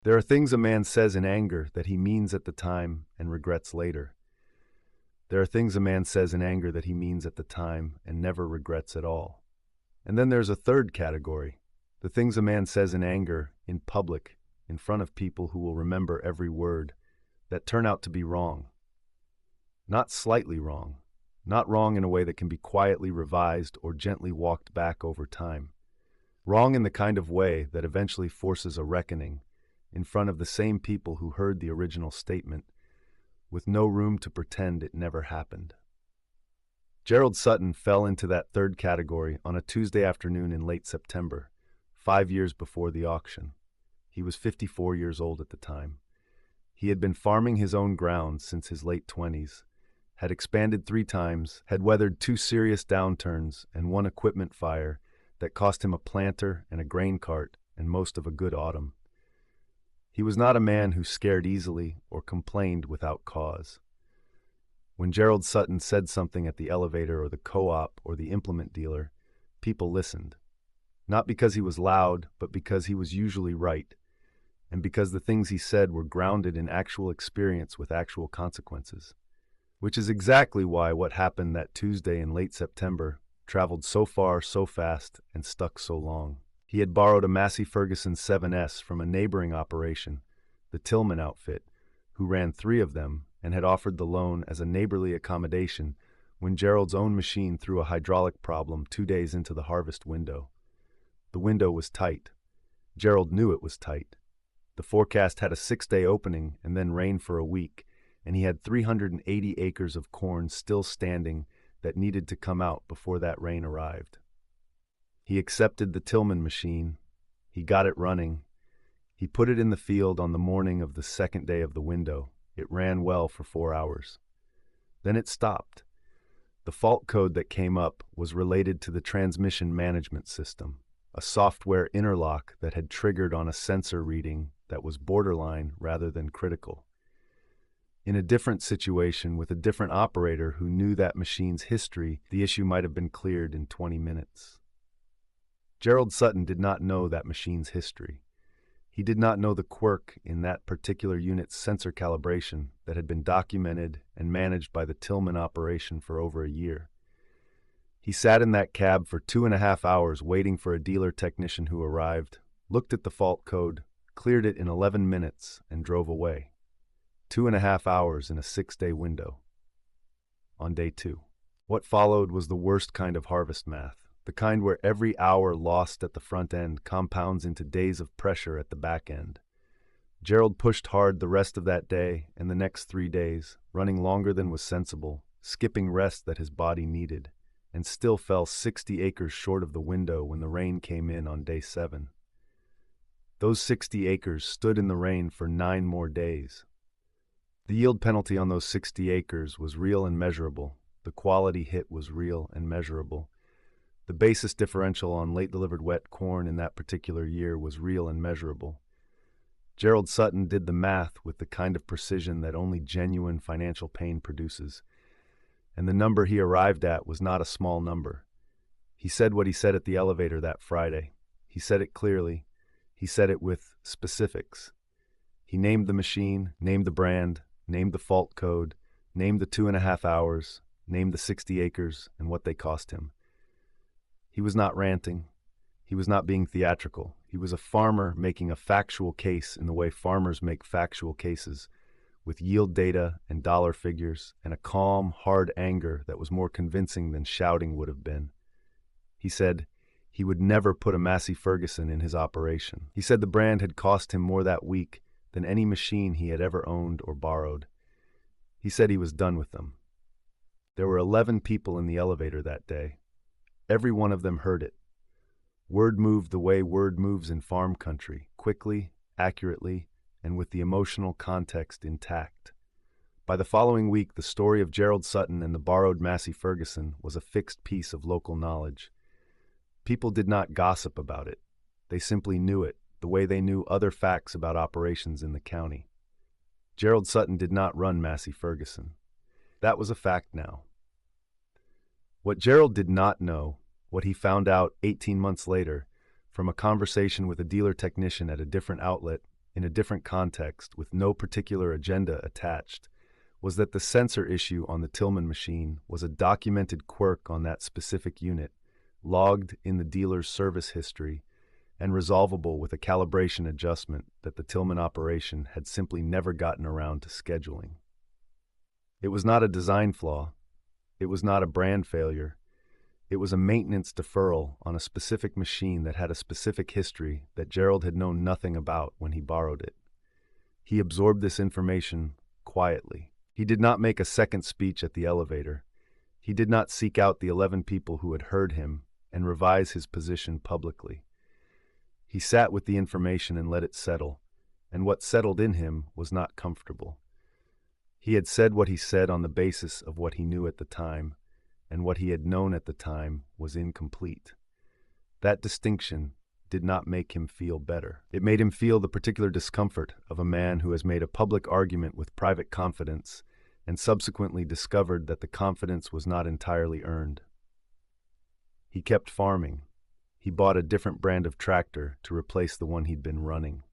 There are things a man says in anger that he means at the time and regrets later. There are things a man says in anger that he means at the time and never regrets at all. And then there's a third category, the things a man says in anger, in public, in front of people who will remember every word, that turn out to be wrong. Not slightly wrong, not wrong in a way that can be quietly revised or gently walked back over time. Wrong in the kind of way that eventually forces a reckoning in front of the same people who heard the original statement, with no room to pretend it never happened. Gerald Sutton fell into that third category on a Tuesday afternoon in late September, 5 years before the auction. He was 54 years old at the time. He had been farming his own ground since his late 20s, had expanded 3 times, had weathered 2 serious downturns and 1 equipment fire that cost him a planter and a grain cart and most of a good autumn. He was not a man who scared easily or complained without cause. When Gerald Sutton said something at the elevator or the co-op or the implement dealer, people listened. Not because he was loud, but because he was usually right, and because the things he said were grounded in actual experience with actual consequences. Which is exactly why what happened that Tuesday in late September traveled so far, so fast, and stuck so long. He had borrowed a Massey Ferguson 7S from a neighboring operation, the Tillman outfit, who ran 3 of them and had offered the loan as a neighborly accommodation when Gerald's own machine threw a hydraulic problem 2 days into the harvest window. The window was tight. Gerald knew it was tight. The forecast had a 6-day opening and then rain for a week, and he had 380 acres of corn still standing that needed to come out before that rain arrived. He accepted the Tillman machine. He got it running. He put it in the field on the morning of the 2nd day of the window. It ran well for 4 hours. Then it stopped. The fault code that came up was related to the transmission management system, a software interlock that had triggered on a sensor reading that was borderline rather than critical. In a different situation with a different operator who knew that machine's history, the issue might have been cleared in 20 minutes. Gerald Sutton did not know that machine's history. He did not know the quirk in that particular unit's sensor calibration that had been documented and managed by the Tillman operation for over a year. He sat in that cab for 2.5 hours waiting for a dealer technician who arrived, looked at the fault code, cleared it in 11 minutes, and drove away. 2.5 hours in a 6-day window. On day 2. What followed was the worst kind of harvest math. The kind where every hour lost at the front end compounds into days of pressure at the back end. Gerald pushed hard the rest of that day and the next 3 days, running longer than was sensible, skipping rest that his body needed, and still fell 60 acres short of the window when the rain came in on day 7. Those 60 acres stood in the rain for 9 more days. The yield penalty on those 60 acres was real and measurable. The quality hit was real and measurable. The basis differential on late-delivered wet corn in that particular year was real and measurable. Gerald Sutton did the math with the kind of precision that only genuine financial pain produces, and the number he arrived at was not a small number. He said what he said at the elevator that Friday. He said it clearly. He said it with specifics. He named the machine, named the brand, named the fault code, named the 2.5 hours, named the 60 acres, and what they cost him. He was not ranting. He was not being theatrical. He was a farmer making a factual case in the way farmers make factual cases, with yield data and dollar figures and a calm, hard anger that was more convincing than shouting would have been. He said he would never put a Massey Ferguson in his operation. He said the brand had cost him more that week than any machine he had ever owned or borrowed. He said he was done with them. There were 11 people in the elevator that day. Every one of them heard it. Word moved the way word moves in farm country, quickly, accurately, and with the emotional context intact. By the following week, the story of Gerald Sutton and the borrowed Massey Ferguson was a fixed piece of local knowledge. People did not gossip about it. They simply knew it, the way they knew other facts about operations in the county. Gerald Sutton did not run Massey Ferguson. That was a fact now. What Gerald did not know, what he found out 18 months later, from a conversation with a dealer technician at a different outlet, in a different context with no particular agenda attached, was that the sensor issue on the Tillman machine was a documented quirk on that specific unit, logged in the dealer's service history, and resolvable with a calibration adjustment that the Tillman operation had simply never gotten around to scheduling. It was not a design flaw. It was not a brand failure. It was a maintenance deferral on a specific machine that had a specific history that Gerald had known nothing about when he borrowed it. He absorbed this information quietly. He did not make a second speech at the elevator. He did not seek out the 11 people who had heard him and revise his position publicly. He sat with the information and let it settle, and what settled in him was not comfortable. He had said what he said on the basis of what he knew at the time, and what he had known at the time was incomplete. That distinction did not make him feel better. It made him feel the particular discomfort of a man who has made a public argument with private confidence and subsequently discovered that the confidence was not entirely earned. He kept farming. He bought a different brand of tractor to replace the one he'd been running.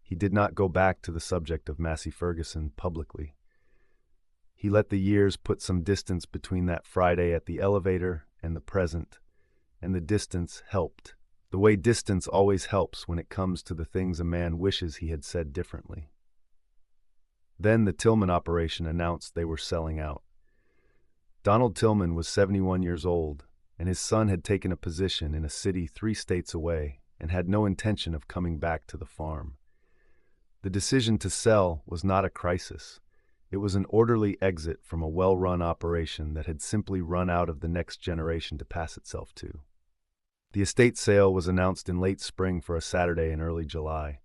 He did not go back to the subject of Massey Ferguson publicly. He let the years put some distance between that Friday at the elevator and the present, and the distance helped. The way distance always helps when it comes to the things a man wishes he had said differently. Then the Tillman operation announced they were selling out. Donald Tillman was 71 years old, and his son had taken a position in a city 3 states away and had no intention of coming back to the farm. The decision to sell was not a crisis. It was an orderly exit from a well-run operation that had simply run out of the next generation to pass itself to. The estate sale was announced in late spring for a Saturday in early July.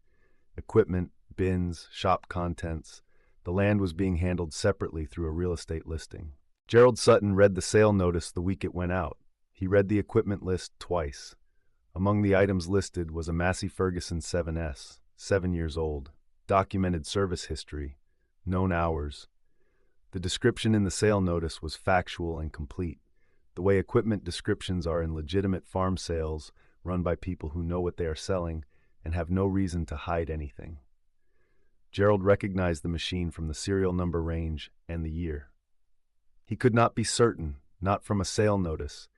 Equipment, bins, shop contents, the land was being handled separately through a real estate listing. Gerald Sutton read the sale notice the week it went out. He read the equipment list twice. Among the items listed was a Massey Ferguson 7S, 7 years old, documented service history, known hours. The description in the sale notice was factual and complete, the way equipment descriptions are in legitimate farm sales run by people who know what they are selling and have no reason to hide anything. Gerald recognized the machine from the serial number range and the year. He could not be certain, not from a sale notice,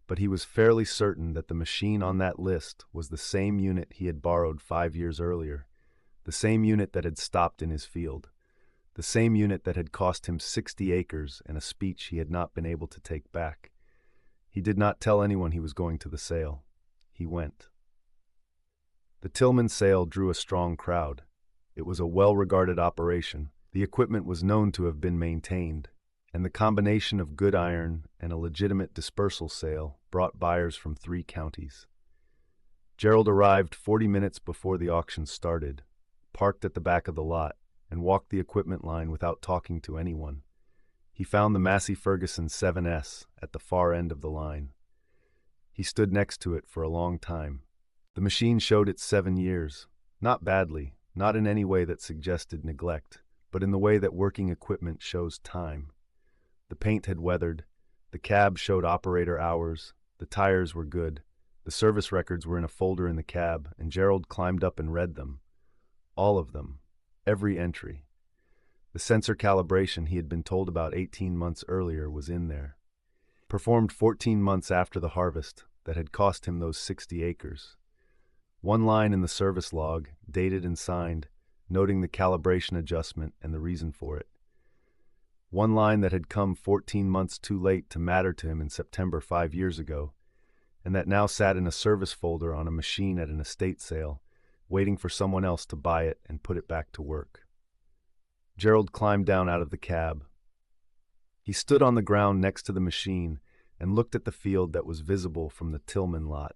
but he was fairly certain that the machine on that list was the same unit he had borrowed 5 years earlier, the same unit that had stopped in his field, the same unit that had cost him 60 acres and a speech he had not been able to take back. He did not tell anyone he was going to the sale. He went. The Tillman sale drew a strong crowd. It was a well-regarded operation. The equipment was known to have been maintained, and the combination of good iron and a legitimate dispersal sale brought buyers from 3 counties. Gerald arrived 40 minutes before the auction started, parked at the back of the lot, and walked the equipment line without talking to anyone. He found the Massey Ferguson 7S at the far end of the line. He stood next to it for a long time. The machine showed its 7 years, not badly, not in any way that suggested neglect, but in the way that working equipment shows time. The paint had weathered, the cab showed operator hours, the tires were good, the service records were in a folder in the cab, and Gerald climbed up and read them. All of them, every entry. The sensor calibration he had been told about 18 months earlier was in there. Performed 14 months after the harvest that had cost him those 60 acres. One line in the service log, dated and signed, noting the calibration adjustment and the reason for it. One line that had come 14 months too late to matter to him in September 5 years ago, and that now sat in a service folder on a machine at an estate sale, waiting for someone else to buy it and put it back to work. Gerald climbed down out of the cab. He stood on the ground next to the machine and looked at the field that was visible from the Tillman lot,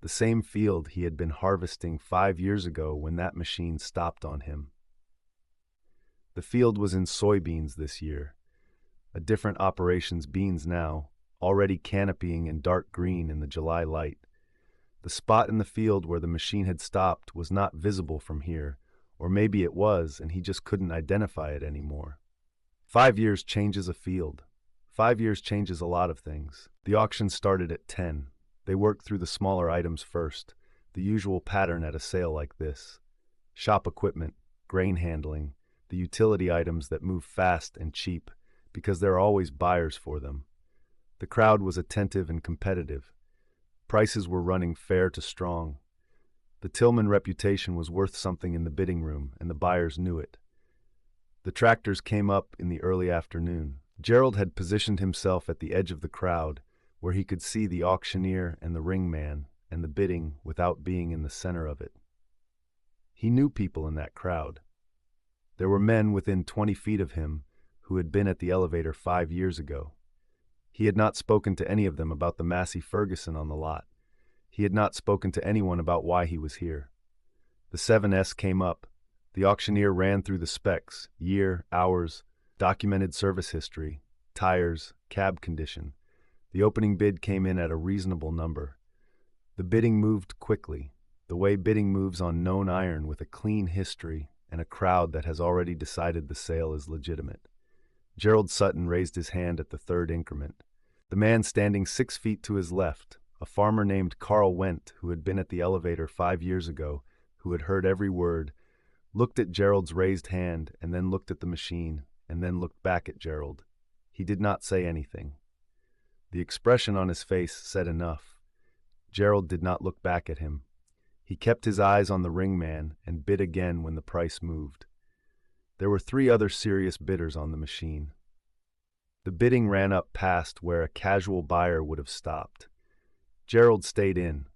the same field he had been harvesting 5 years ago when that machine stopped on him. The field was in soybeans this year, a different operation's beans now, already canopying in dark green in the July light. The spot in the field where the machine had stopped was not visible from here, or maybe it was and he just couldn't identify it anymore. 5 years changes a field. 5 years changes a lot of things. The auction started at 10. They worked through the smaller items first, the usual pattern at a sale like this. Shop equipment, grain handling, the utility items that move fast and cheap because there are always buyers for them. The crowd was attentive and competitive. Prices were running fair to strong. The Tillman reputation was worth something in the bidding room, and the buyers knew it. The tractors came up in the early afternoon. Gerald had positioned himself at the edge of the crowd, where he could see the auctioneer and the ringman and the bidding without being in the center of it. He knew people in that crowd. There were men within 20 feet of him who had been at the elevator 5 years ago. He had not spoken to any of them about the Massey Ferguson on the lot. He had not spoken to anyone about why he was here. The 7S came up. The auctioneer ran through the specs, year, hours, documented service history, tires, cab condition. The opening bid came in at a reasonable number. The bidding moved quickly, the way bidding moves on known iron, with a clean history and a crowd that has already decided the sale is legitimate. Gerald Sutton raised his hand at the third increment. The man standing 6 feet to his left, a farmer named Carl Wendt, who had been at the elevator 5 years ago, who had heard every word, looked at Gerald's raised hand and then looked at the machine and then looked back at Gerald. He did not say anything. The expression on his face said enough. Gerald did not look back at him. He kept his eyes on the ringman and bid again when the price moved. There were 3 other serious bidders on the machine. The bidding ran up past where a casual buyer would have stopped. Gerald stayed in.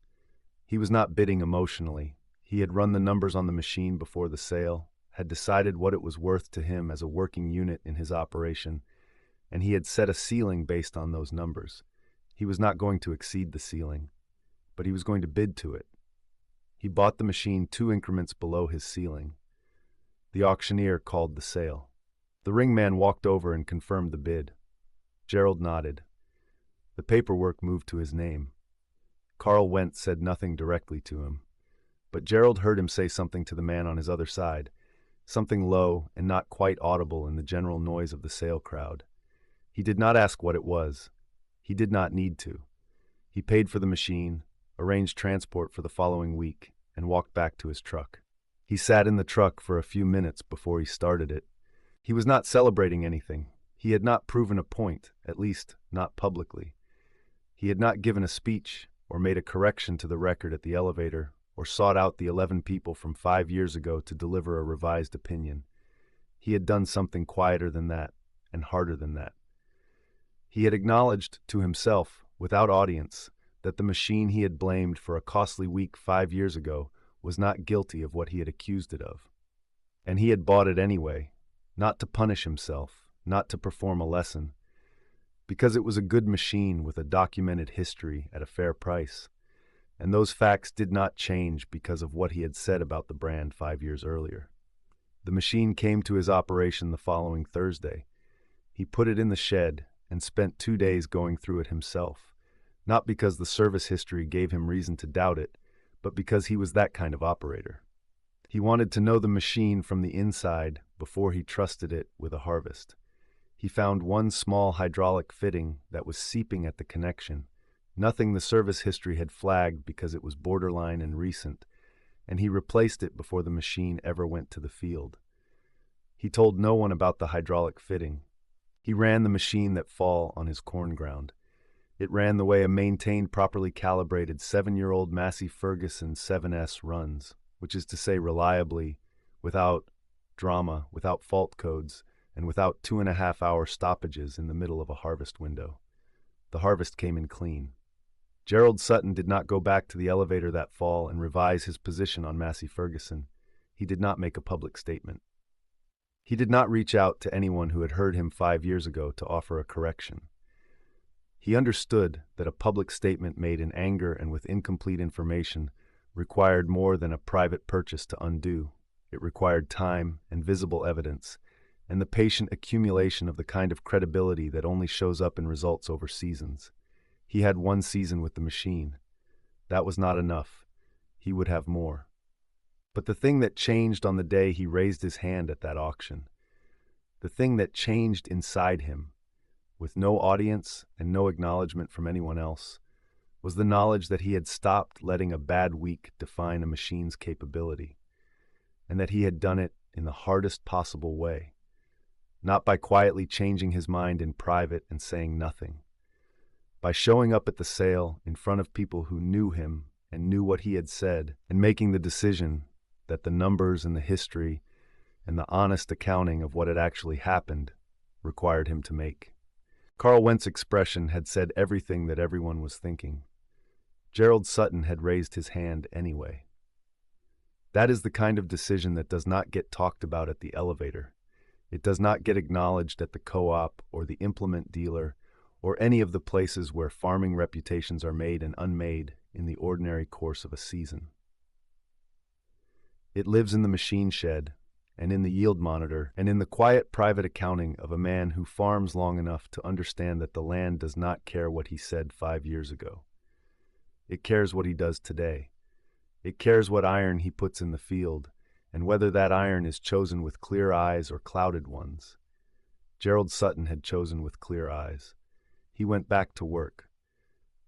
He was not bidding emotionally. He had run the numbers on the machine before the sale, had decided what it was worth to him as a working unit in his operation, and he had set a ceiling based on those numbers. He was not going to exceed the ceiling, but he was going to bid to it. He bought the machine 2 increments below his ceiling. The auctioneer called the sale. The ringman walked over and confirmed the bid. Gerald nodded. The paperwork moved to his name. Carl Wendt said nothing directly to him, but Gerald heard him say something to the man on his other side, something low and not quite audible in the general noise of the sale crowd. He did not ask what it was. He did not need to. He paid for the machine, arranged transport for the following week, and walked back to his truck. He sat in the truck for a few minutes before he started it. He was not celebrating anything. He had not proven a point, at least not publicly. He had not given a speech or made a correction to the record at the elevator or sought out the 11 people from 5 years ago to deliver a revised opinion. He had done something quieter than that and harder than that. He had acknowledged to himself, without audience, that the machine he had blamed for a costly week 5 years ago was not guilty of what he had accused it of. And he had bought it anyway, not to punish himself, not to perform a lesson, because it was a good machine with a documented history at a fair price. And those facts did not change because of what he had said about the brand 5 years earlier. The machine came to his operation the following Thursday. He put it in the shed and spent 2 days going through it himself, not because the service history gave him reason to doubt it, but because he was that kind of operator. He wanted to know the machine from the inside before he trusted it with a harvest. He found one small hydraulic fitting that was seeping at the connection, nothing the service history had flagged because it was borderline and recent, and he replaced it before the machine ever went to the field. He told no one about the hydraulic fitting. He ran the machine that fall on his corn ground. It ran the way a maintained, properly calibrated 7-year-old Massey Ferguson 7S runs, which is to say reliably, without drama, without fault codes, and without 2.5-hour stoppages in the middle of a harvest window. The harvest came in clean. Gerald Sutton did not go back to the elevator that fall and revise his position on Massey Ferguson. He did not make a public statement. He did not reach out to anyone who had heard him 5 years ago to offer a correction. He understood that a public statement made in anger and with incomplete information required more than a private purchase to undo. It required time and visible evidence, and the patient accumulation of the kind of credibility that only shows up in results over seasons. He had 1 season with the machine. That was not enough. He would have more. But the thing that changed on the day he raised his hand at that auction, the thing that changed inside him, with no audience and no acknowledgement from anyone else, was the knowledge that he had stopped letting a bad week define a machine's capability. and that he had done it in the hardest possible way, not by quietly changing his mind in private and saying nothing, by showing up at the sale in front of people who knew him and knew what he had said, and making the decision that the numbers and the history and the honest accounting of what had actually happened required him to make. Carl Wendt's expression had said everything that everyone was thinking. Gerald Sutton had raised his hand anyway. That is the kind of decision that does not get talked about at the elevator. It does not get acknowledged at the co-op or the implement dealer or any of the places where farming reputations are made and unmade in the ordinary course of a season. It lives in the machine shed and in the yield monitor and in the quiet private accounting of a man who farms long enough to understand that the land does not care what he said 5 years ago. It cares what he does today. It cares what iron he puts in the field, and whether that iron is chosen with clear eyes or clouded ones. Gerald Sutton had chosen with clear eyes. He went back to work.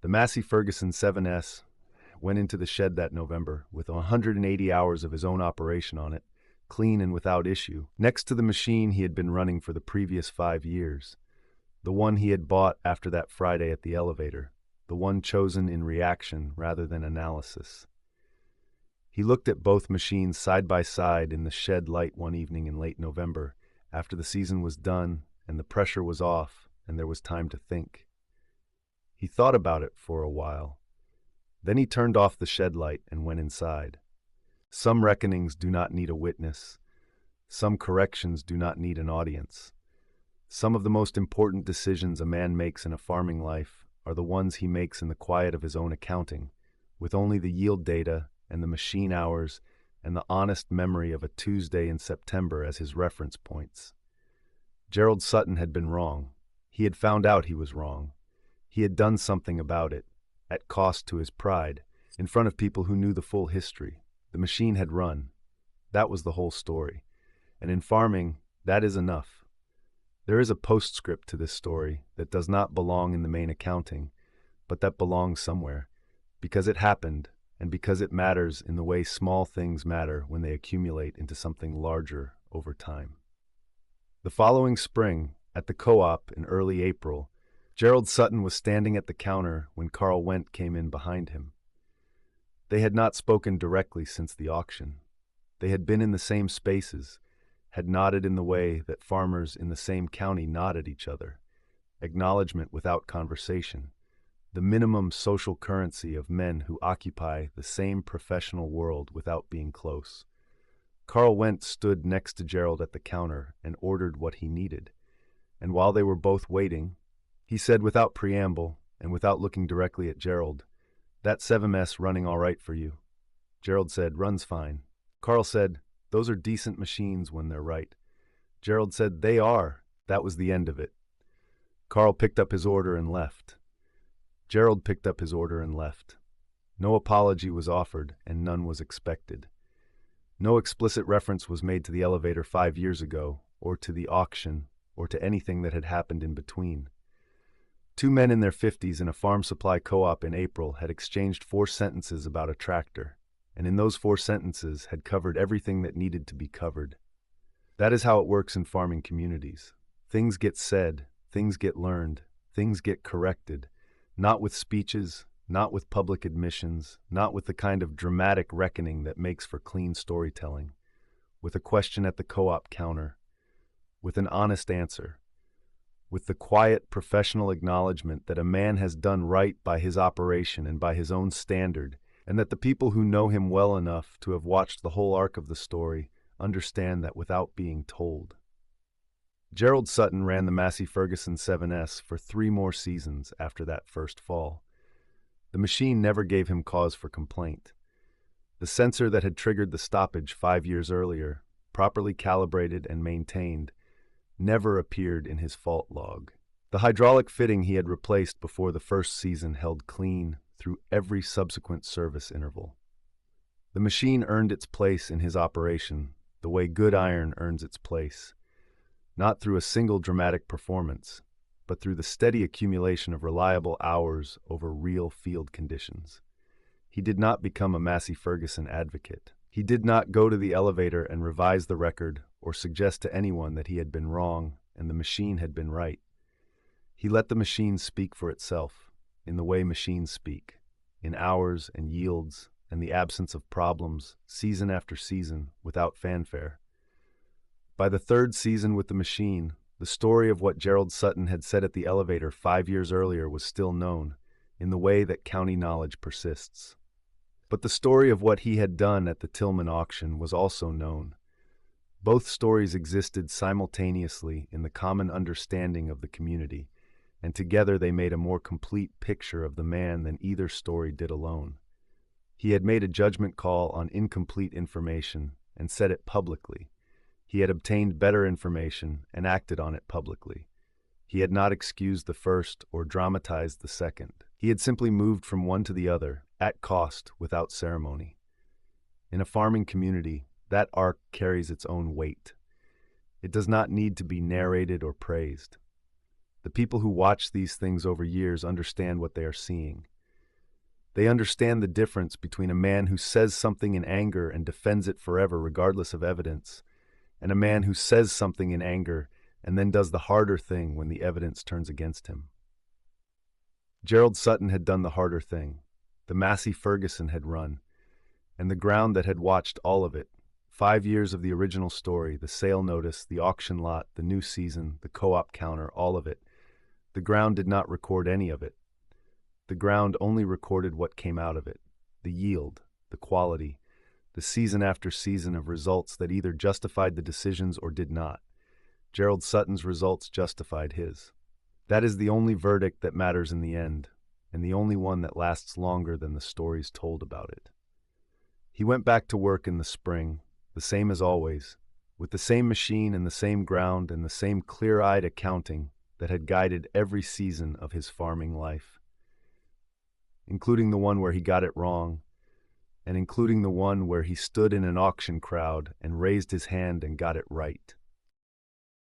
The Massey Ferguson 7S went into the shed that November with 180 hours of his own operation on it, clean and without issue, next to the machine he had been running for the previous 5 years, the one he had bought after that Friday at the elevator, the one chosen in reaction rather than analysis. He looked at both machines side by side in the shed light one evening in late November, after the season was done and the pressure was off and there was time to think. He thought about it for a while. Then he turned off the shed light and went inside. Some reckonings do not need a witness. Some corrections do not need an audience. Some of the most important decisions a man makes in a farming life are the ones he makes in the quiet of his own accounting, with only the yield data and the machine hours and the honest memory of a Tuesday in September as his reference points. Gerald Sutton had been wrong. He had found out he was wrong. He had done something about it, at cost to his pride, in front of people who knew the full history. The machine had run. That was the whole story. And in farming, that is enough. There is a postscript to this story that does not belong in the main accounting, but that belongs somewhere, because it happened, and because it matters in the way small things matter when they accumulate into something larger over time. The following spring, at the co-op in early April, Gerald Sutton was standing at the counter when Carl Wendt came in behind him. They had not spoken directly since the auction. They had been in the same spaces, had nodded in the way that farmers in the same county nod at each other, acknowledgement without conversation, the minimum social currency of men who occupy the same professional world without being close. Carl Wendt stood next to Gerald at the counter and ordered what he needed, and while they were both waiting, he said without preamble and without looking directly at Gerald, "That 7S running all right for you?" Gerald said, "Runs fine." Carl said, "Those are decent machines when they're right." Gerald said, "They are." That was the end of it. Carl picked up his order and left. Gerald picked up his order and left. No apology was offered, and none was expected. No explicit reference was made to the elevator 5 years ago, or to the auction, or to anything that had happened in between. Two men in their 50s in a farm supply co-op in April had exchanged 4 sentences about a tractor, and in those 4 sentences had covered everything that needed to be covered. That is how it works in farming communities. Things get said, things get learned, things get corrected, not with speeches, not with public admissions, not with the kind of dramatic reckoning that makes for clean storytelling, with a question at the co-op counter, with an honest answer, with the quiet professional acknowledgement that a man has done right by his operation and by his own standard, and that the people who know him well enough to have watched the whole arc of the story understand that without being told. Gerald Sutton ran the Massey Ferguson 7S for 3 more seasons after that first fall. The machine never gave him cause for complaint. The sensor that had triggered the stoppage 5 years earlier, properly calibrated and maintained, never appeared in his fault log. The hydraulic fitting he had replaced before the first season held clean through every subsequent service interval. The machine earned its place in his operation the way good iron earns its place, not through a single dramatic performance, but through the steady accumulation of reliable hours over real field conditions. He did not become a Massey Ferguson advocate. He did not go to the elevator and revise the record or suggest to anyone that he had been wrong and the machine had been right. He let the machine speak for itself, in the way machines speak, in hours and yields and the absence of problems, season after season, without fanfare. By the third season with the machine, the story of what Gerald Sutton had said at the elevator 5 years earlier was still known, in the way that county knowledge persists. But the story of what he had done at the Tillman auction was also known. Both stories existed simultaneously in the common understanding of the community, and together they made a more complete picture of the man than either story did alone. He had made a judgment call on incomplete information and said it publicly. He had obtained better information and acted on it publicly. He had not excused the first or dramatized the second. He had simply moved from one to the other, at cost, without ceremony. In a farming community, that arc carries its own weight. It does not need to be narrated or praised. The people who watch these things over years understand what they are seeing. They understand the difference between a man who says something in anger and defends it forever regardless of evidence, and a man who says something in anger and then does the harder thing when the evidence turns against him. Gerald Sutton had done the harder thing. The Massey Ferguson had run, and the ground that had watched all of it, 5 years of the original story, the sale notice, the auction lot, the new season, the co-op counter, all of it. The ground did not record any of it. The ground only recorded what came out of it, the yield, the quality, the season after season of results that either justified the decisions or did not. Gerald Sutton's results justified his. That is the only verdict that matters in the end, and the only one that lasts longer than the stories told about it. He went back to work in the spring, the same as always, with the same machine and the same ground and the same clear-eyed accounting that had guided every season of his farming life, including the one where he got it wrong, and including the one where he stood in an auction crowd and raised his hand and got it right.